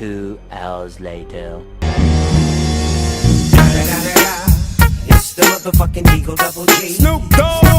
2 hours later. It's the motherfucking Eagle Double G. Snoop Dogg.